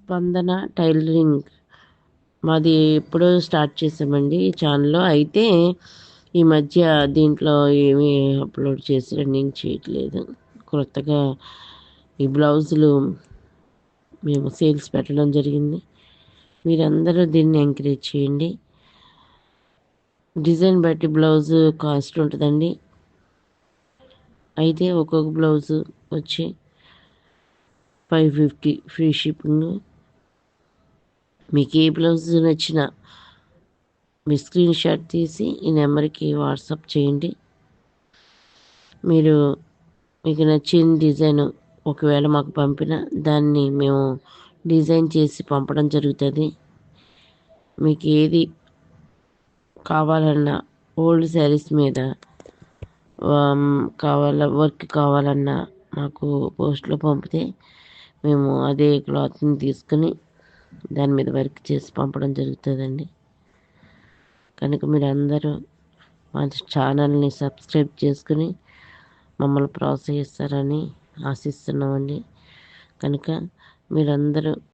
స్పందన టైలరింగ్ మాది ఎప్పుడో స్టార్ట్ చేసామండి ఈ ఛానల్లో. అయితే ఈ మధ్య దీంట్లో ఏమీ అప్లోడ్ చేసి రన్నింగ్ చేయట్లేదు. కొత్తగా ఈ బ్లౌజులు మేము సేల్స్ పెట్టడం జరిగింది. మీరందరూ దీన్ని ఎంకరేజ్ చేయండి. డిజైన్ బట్టి బ్లౌజు కాస్ట్ ఉంటుందండి. అయితే ఒక్కొక్క బ్లౌజు వచ్చి 550 ఫ్రీ షిప్పింగ్. మీకు ఏ బ్లౌజ్ నచ్చినా మీ స్క్రీన్ షాట్ తీసి ఈ నెంబర్కి వాట్సాప్ చేయండి. మీకు నచ్చిన డిజైన్ ఒకవేళ మాకు పంపిన దాన్ని మేము డిజైన్ చేసి పంపడం జరుగుతుంది. మీకు ఏది కావాలన్నా ఓల్డ్ శారీస్ మీద వర్క్ కావాలన్నా మాకు పోస్ట్లో పంపితే మేము అదే క్లాత్ని తీసుకుని దాని మీద వర్క్ చేసి పంపడం జరుగుతుందండి. కనుక మీరు అందరూ మా ఛానల్ని సబ్స్క్రైబ్ చేసుకుని మమ్మల్ని ప్రోత్సహిస్తారని ఆశిస్తున్నామండి. కనుక మీరందరూ